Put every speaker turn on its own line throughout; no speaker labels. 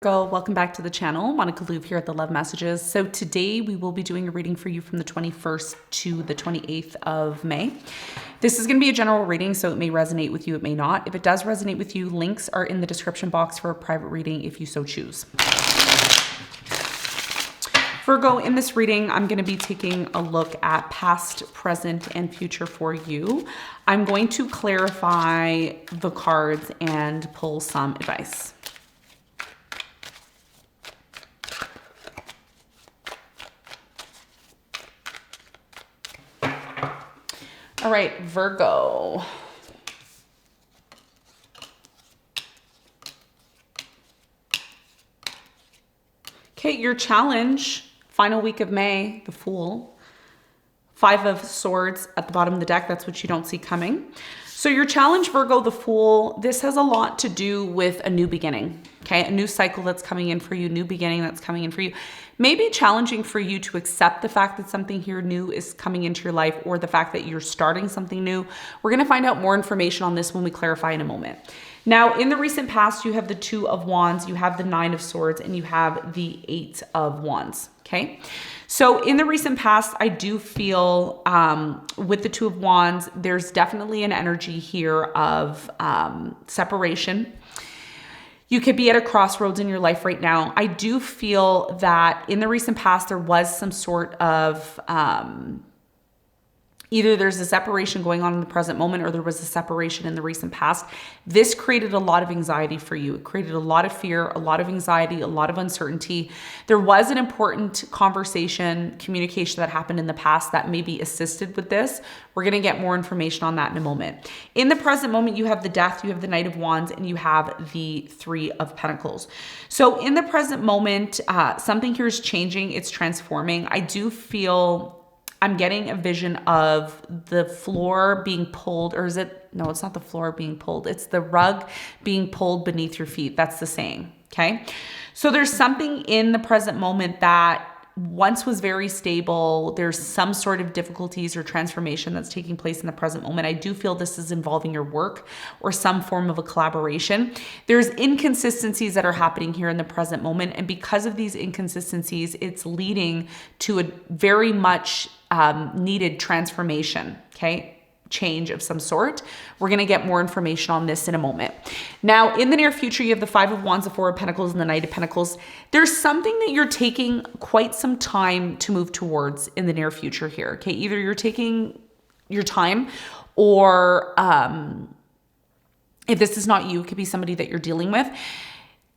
Welcome back to the channel. Monica Louv here at the Love Messages. So today we will be doing a reading for you from the 21st to the 28th of May. This is going to be a general reading, so it may resonate with you, it may not. If it does resonate with you, links are in the description box for a private reading if you so choose. Virgo, in this reading, I'm going to be taking a look at past, present, and future for you. I'm going to clarify the cards and pull some advice. All right, Virgo. Okay, your challenge, final week of May, the Fool. 5 of Swords at the bottom of the deck. That's what you don't see coming. So your challenge, Virgo, the Fool, this has a lot to do with a new beginning, okay? A new cycle that's coming in for you, new beginning that's coming in for you. Maybe challenging for you to accept the fact that something here new is coming into your life or the fact that you're starting something new. We're gonna find out more information on this when we clarify in a moment. Now, in the recent past, you have the 2 of Wands, you have the 9 of Swords, and you have the 8 of Wands, okay? So in the recent past, I do feel with the 2 of Wands, there's definitely an energy here of separation. You could be at a crossroads in your life right now. I do feel that in the recent past, there was some sort of either there's a separation going on in the present moment or there was a separation in the recent past. This created a lot of anxiety for you. It created a lot of fear, a lot of anxiety, a lot of uncertainty. There was an important conversation, communication that happened in the past that maybe assisted with this. We're going to get more information on that in a moment. In the present moment, you have the Death, you have the Knight of Wands, and you have the 3 of Pentacles. So in the present moment, something here is changing. It's transforming. I do feel I'm getting a vision of the floor being pulled, or is it, no, it's not the floor being pulled. It's the rug being pulled beneath your feet. That's the saying, okay? So there's something in the present moment that once was very stable. There's some sort of difficulties or transformation that's taking place in the present moment. I do feel this is involving your work or some form of a collaboration. There's inconsistencies that are happening here in the present moment. And because of these inconsistencies, it's leading to a very much needed transformation, okay? Change of some sort. We're going to get more information on this in a moment. Now, in the near future, you have the 5 of Wands, the 4 of Pentacles, and the Knight of Pentacles. There's something that you're taking quite some time to move towards in the near future here, okay? Either you're taking your time or if this is not you, it could be somebody that you're dealing with.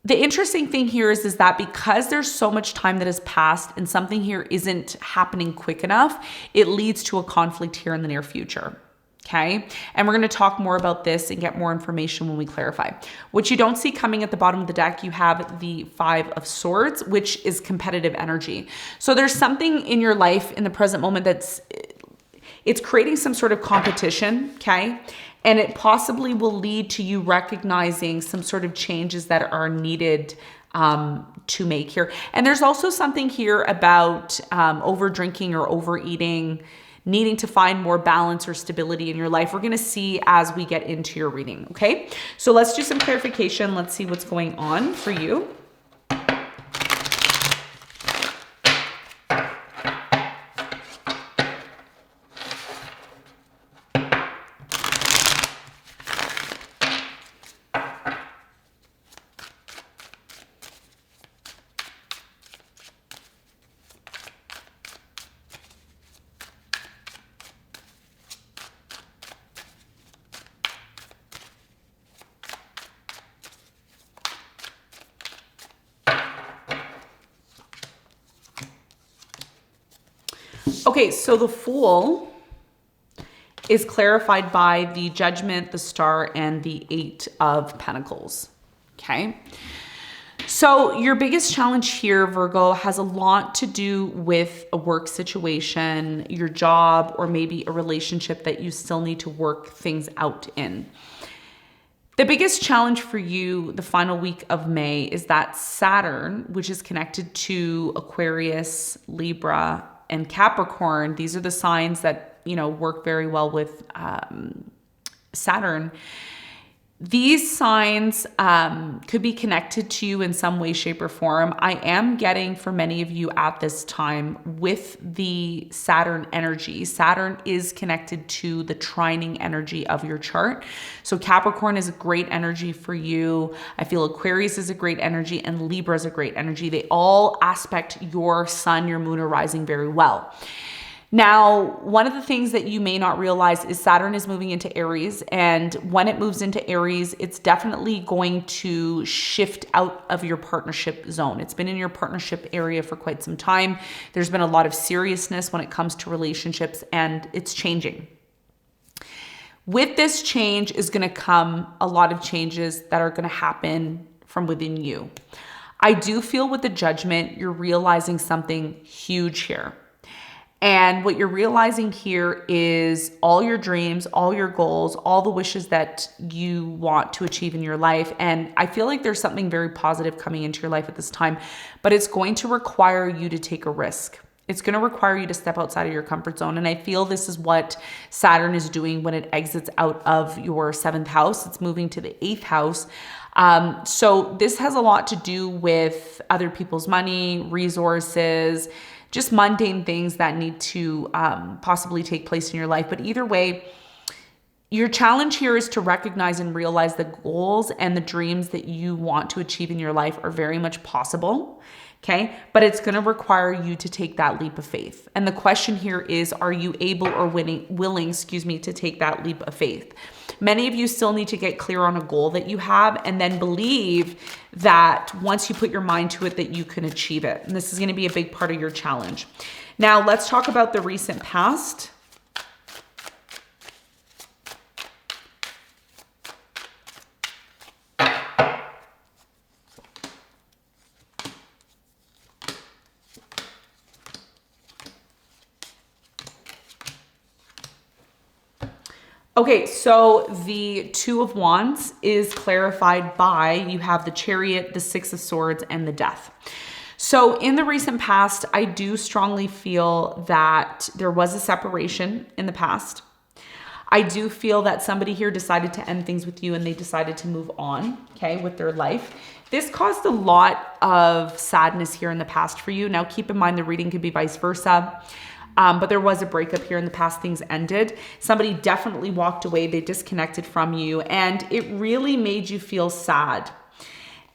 The interesting thing here is that because there's so much time that has passed and something here isn't happening quick enough, it leads to a conflict here in the near future. Okay. And we're going to talk more about this and get more information when we clarify. What you don't see coming at the bottom of the deck, you have the 5 of Swords, which is competitive energy. So there's something in your life in the present moment it's creating some sort of competition. Okay. And it possibly will lead to you recognizing some sort of changes that are needed to make here. And there's also something here about over drinking or overeating, needing to find more balance or stability in your life. We're going to see as we get into your reading. Okay. So let's do some clarification. Let's see what's going on for you. Okay, so the Fool is clarified by the Judgment, the Star, and the 8 of Pentacles, okay? So your biggest challenge here, Virgo, has a lot to do with a work situation, your job, or maybe a relationship that you still need to work things out in. The biggest challenge for you the final week of May is that Saturn, which is connected to Aquarius, Libra, and Capricorn, these are the signs that, work very well with Saturn. These signs could be connected to you in some way, shape, or form. I am getting for many of you at this time with the Saturn energy. Saturn is connected to the trining energy of your chart. So Capricorn is a great energy for you. I feel Aquarius is a great energy and Libra is a great energy. They all aspect your sun, your moon, or rising very well. Now, one of the things that you may not realize is Saturn is moving into Aries, and when it moves into Aries, it's definitely going to shift out of your partnership zone. It's been in your partnership area for quite some time. There's been a lot of seriousness when it comes to relationships, and it's changing. With this change is going to come a lot of changes that are going to happen from within you. I do feel with the Judgment, you're realizing something huge here. And what you're realizing here is all your dreams, all your goals, all the wishes that you want to achieve in your life. And I feel like there's something very positive coming into your life at this time, but it's going to require you to take a risk. It's going to require you to step outside of your comfort zone. And I feel this is what Saturn is doing when it exits out of your 7th house. It's moving to the 8th house. So this has a lot to do with other people's money, resources, just mundane things that need to possibly take place in your life. But either way, your challenge here is to recognize and realize the goals and the dreams that you want to achieve in your life are very much possible. Okay, but it's going to require you to take that leap of faith. And the question here is, are you able or willing, to take that leap of faith? Many of you still need to get clear on a goal that you have and then believe that once you put your mind to it, that you can achieve it. And this is going to be a big part of your challenge. Now, let's talk about the recent past. Okay, so the Two of Wands is clarified by, you have the Chariot, the Six of Swords, and the Death. So in the recent past, I do strongly feel that there was a separation in the past. I do feel that somebody here decided to end things with you and they decided to move on, okay, with their life. This caused a lot of sadness here in the past for you. Now, keep in mind the reading could be vice versa. But there was a breakup here in the past. Things ended. Somebody definitely walked away. They disconnected from you, and it really made you feel sad.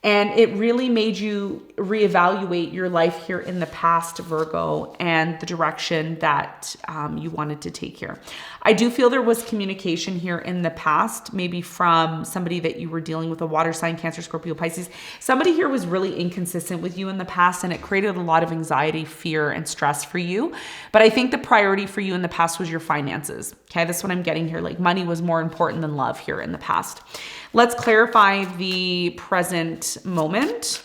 And it really made you reevaluate your life here in the past, Virgo, and the direction that you wanted to take here. I do feel there was communication here in the past, maybe from somebody that you were dealing with, a water sign, Cancer, Scorpio, Pisces. Somebody here was really inconsistent with you in the past, and it created a lot of anxiety, fear, and stress for you. But I think the priority for you in the past was your finances. Okay, that's what I'm getting here. Like money was more important than love here in the past. Let's clarify the present moment.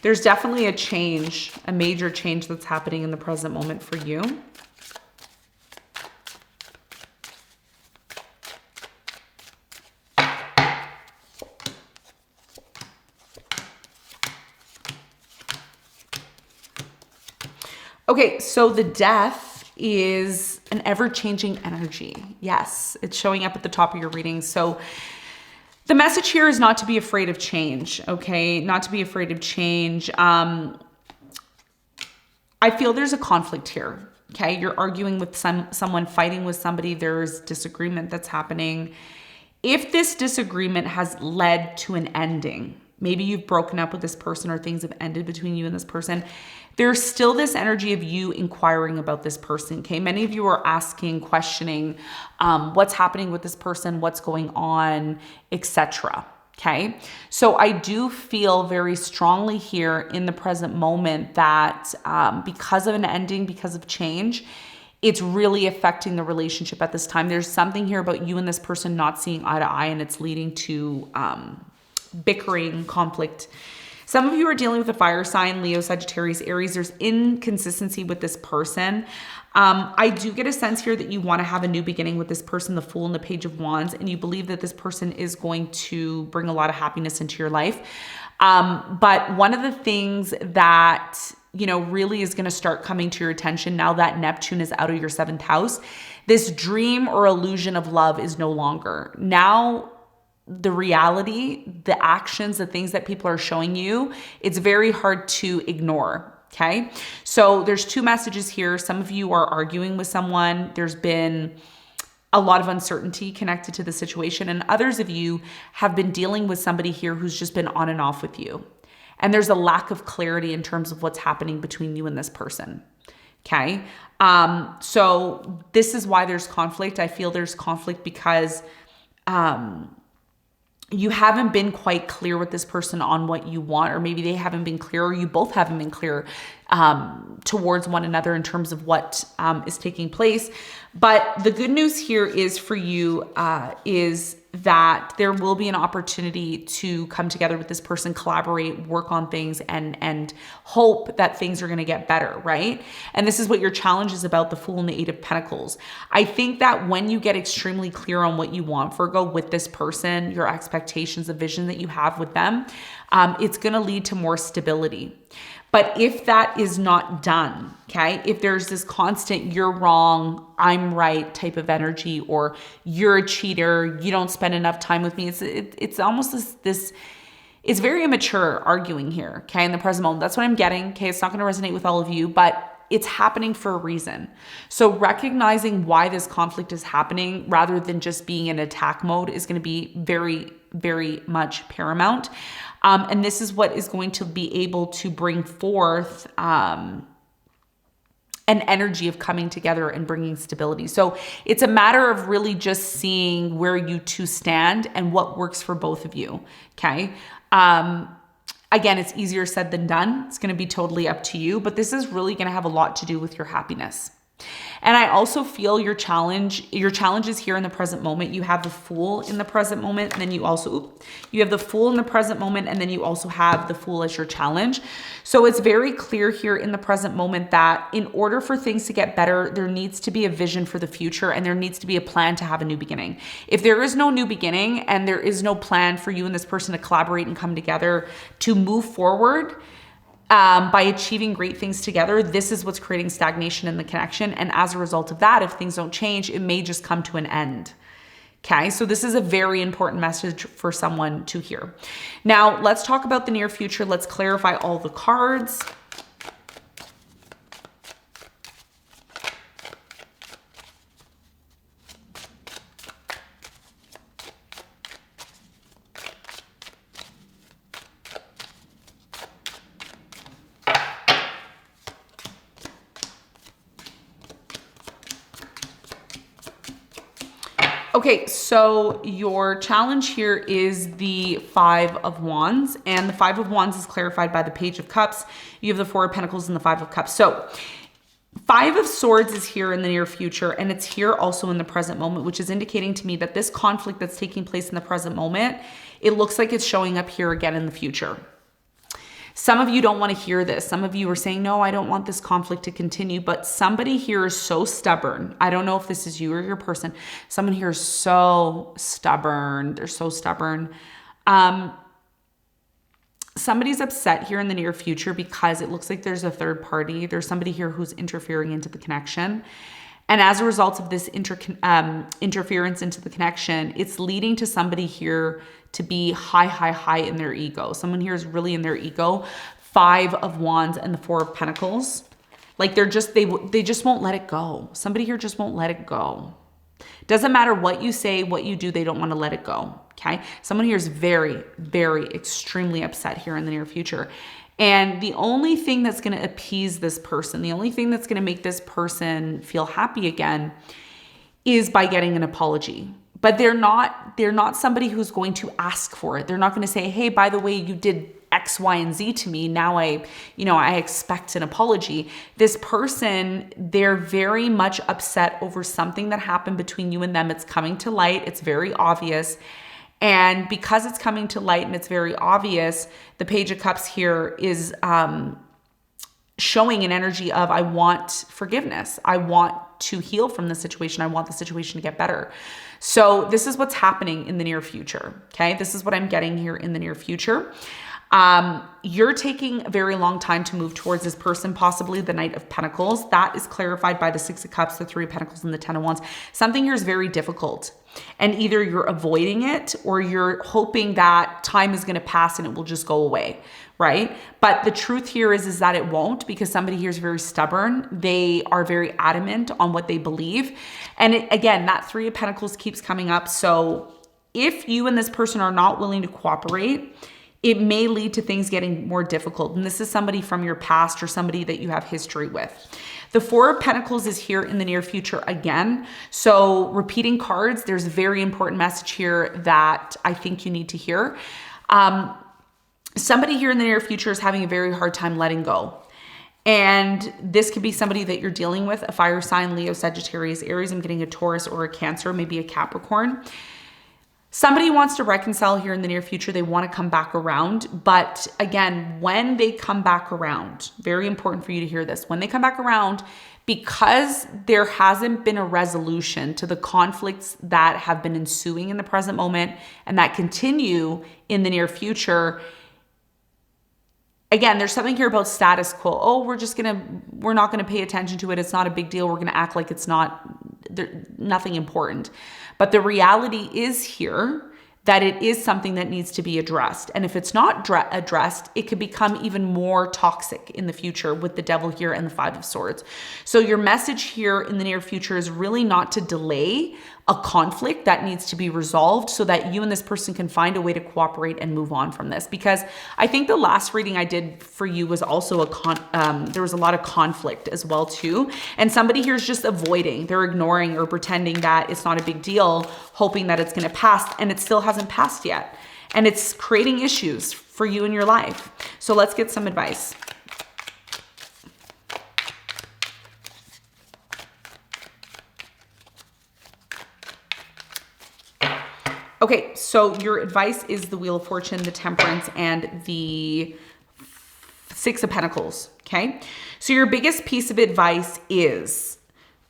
There's definitely a change, a major change that's happening in the present moment for you. Okay, so the Death is an ever-changing energy. Yes, it's showing up at the top of your reading. So the message here is not to be afraid of change, okay? Not to be afraid of change. I feel there's a conflict here, okay? You're arguing with someone, fighting with somebody. There's disagreement that's happening. If this disagreement has led to an ending, maybe you've broken up with this person or things have ended between you and this person, there's still this energy of you inquiring about this person, okay? Many of you are asking, questioning what's happening with this person, what's going on, etc. Okay? So I do feel very strongly here in the present moment that because of an ending, because of change, it's really affecting the relationship at this time. There's something here about you and this person not seeing eye to eye, and it's leading to bickering, conflict. Some of you are dealing with a fire sign, Leo, Sagittarius, Aries. There's inconsistency with this person. I do get a sense here that you want to have a new beginning with this person, the Fool and the Page of Wands, and you believe that this person is going to bring a lot of happiness into your life. But one of the things that really is going to start coming to your attention now that Neptune is out of your 7th house, This dream or illusion of love is no longer. Now, the reality, the actions, the things that people are showing you, it's very hard to ignore. Okay. So there's two messages here. Some of you are arguing with someone. There's been a lot of uncertainty connected to the situation. And others of you have been dealing with somebody here who's just been on and off with you. And there's a lack of clarity in terms of what's happening between you and this person. Okay. So this is why there's conflict. I feel there's conflict because, you haven't been quite clear with this person on what you want, or maybe they haven't been clear, or you both haven't been clear towards one another in terms of what is taking place. But the good news here is for you is that there will be an opportunity to come together with this person, collaborate, work on things, and hope that things are going to get better, right? And this is what your challenge is about, the Fool and the Eight of Pentacles. I think that when you get extremely clear on what you want, Virgo, with this person, your expectations, the vision that you have with them, it's going to lead to more stability. But if that is not done, okay, if there's this constant, you're wrong, I'm right type of energy, or you're a cheater, you don't spend enough time with me, it's almost this, it's very immature arguing here, okay, in the present moment. That's what I'm getting, okay? It's not going to resonate with all of you, but it's happening for a reason. So recognizing why this conflict is happening rather than just being in attack mode is going to be very, very much paramount. And this is what is going to be able to bring forth an energy of coming together and bringing stability. So it's a matter of really just seeing where you two stand and what works for both of you, okay? Again, it's easier said than done. It's going to be totally up to you, but this is really going to have a lot to do with your happiness. And I also feel your challenges here in the present moment. You have the Fool in the present moment, and then you also, you have the Fool in the present moment, and then you also have the Fool as your challenge. So it's very clear here in the present moment that in order for things to get better, there needs to be a vision for the future, and there needs to be a plan to have a new beginning. If there is no new beginning and there is no plan for you and this person to collaborate and come together to move forward, by achieving great things together, this is what's creating stagnation in the connection. And as a result of that, if things don't change, it may just come to an end. Okay, so this is a very important message for someone to hear. Now, let's talk about the near future. Let's clarify all the cards. Okay, so your challenge here is the Five of Wands, and the Five of Wands is clarified by the Page of Cups. You have the Four of Pentacles and the Five of Cups. So Five of Swords is here in the near future, and it's here also in the present moment, which is indicating to me that this conflict that's taking place in the present moment, it looks like it's showing up here again in the future. Some of you don't want to hear this. Some of you are saying, no, I don't want this conflict to continue. But somebody here is so stubborn. I don't know if this is you or your person. Someone here is so stubborn. They're so stubborn. Somebody's upset here in the near future because it looks like there's a third party. There's somebody here who's interfering into the connection. And as a result of this interference into the connection, it's leading to somebody here to be high in their ego. Someone here is really in their ego. Five of Wands and the Four of Pentacles. Like they just won't let it go. Somebody here just won't let it go. Doesn't matter what you say, what you do, they don't want to let it go. Okay. Someone here is very, very extremely upset here in the near future. And the only thing that's going to appease this person, the only thing that's going to make this person feel happy again is by getting an apology. But they're not somebody who's going to ask for it. They're not going to say, hey, by the way, you did X, Y, and Z to me. Now I expect an apology. This person, they're very much upset over something that happened between you and them. It's coming to light. It's very obvious. And because it's coming to light and it's very obvious, the Page of Cups here is showing an energy of, I want forgiveness. I want to heal from the situation. I want the situation to get better. So this is what's happening in the near future. Okay. This is what I'm getting here in the near future. You're taking a very long time to move towards this person, possibly the Knight of Pentacles. That is clarified by the Six of Cups, the Three of Pentacles, and the Ten of Wands. Something here is very difficult. And either you're avoiding it or you're hoping that time is going to pass and it will just go away, right? But the truth here is that it won't, because somebody here is very stubborn. They are very adamant on what they believe. And again, that Three of Pentacles keeps coming up. So if you and this person are not willing to cooperate, it may lead to things getting more difficult. And this is somebody from your past or somebody that you have history with. The Four of Pentacles is here in the near future again. So repeating cards, there's a very important message here that I think you need to hear. Somebody here in the near future is having a very hard time letting go. And this could be somebody that you're dealing with, a fire sign, Leo, Sagittarius, Aries. I'm getting a Taurus or a Cancer, maybe a Capricorn. Somebody wants to reconcile here in the near future. They want to come back around. But again, when they come back around, very important for you to hear this. When they come back around, because there hasn't been a resolution to the conflicts that have been ensuing in the present moment and that continue in the near future, again, there's something here about status quo. Oh, we're not going to pay attention to it. It's not a big deal. We're going to act like it's nothing important. But the reality is here that it is something that needs to be addressed. And if it's not addressed, it could become even more toxic in the future with the Devil here and the Five of Swords. So your message here in the near future is really not to delay a conflict that needs to be resolved so that you and this person can find a way to cooperate and move on from this. Because I think the last reading I did for you was also there was a lot of conflict as well too. And somebody here is just avoiding, they're ignoring or pretending that it's not a big deal, hoping that it's going to pass, and it still hasn't passed yet. And it's creating issues for you in your life. So let's get some advice. Okay, so your advice is the Wheel of Fortune, the Temperance, and the Six of Pentacles, okay? So your biggest piece of advice is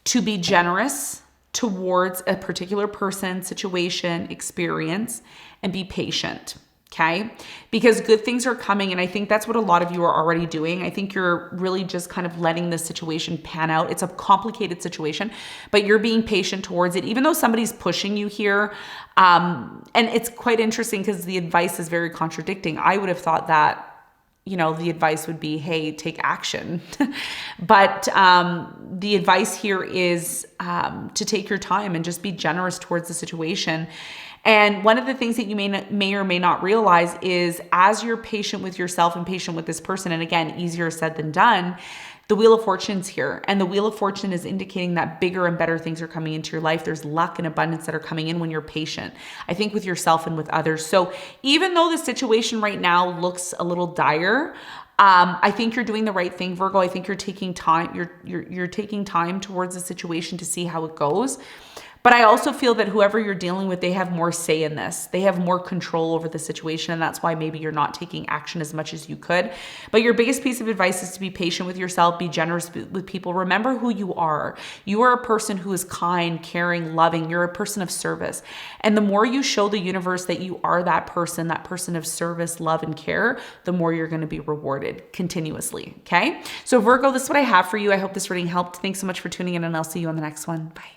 to be generous towards a particular person, situation, experience, and be patient, okay? Because good things are coming, and I think that's what a lot of you are already doing. I think you're really just kind of letting the situation pan out. It's a complicated situation, but you're being patient towards it, even though somebody's pushing you here. And it's quite interesting because the advice is very contradicting. I would have thought that, you know, the advice would be, hey, take action. But the advice here is to take your time and just be generous towards the situation. And one of the things that you may or may not realize is as you're patient with yourself and patient with this person, and again, easier said than done, the Wheel of Fortune's here. And the Wheel of Fortune is indicating that bigger and better things are coming into your life. There's luck and abundance that are coming in when you're patient, I think, with yourself and with others. So even though the situation right now looks a little dire, I think you're doing the right thing, Virgo. I think you're taking time. You're taking time towards the situation to see how it goes. But I also feel that whoever you're dealing with, they have more say in this. They have more control over the situation, and that's why maybe you're not taking action as much as you could. But your biggest piece of advice is to be patient with yourself, be generous with people. Remember who you are. You are a person who is kind, caring, loving. You're a person of service. And the more you show the universe that you are that person of service, love, and care, the more you're going to be rewarded continuously, okay? So Virgo, this is what I have for you. I hope this reading helped. Thanks so much for tuning in, and I'll see you on the next one. Bye.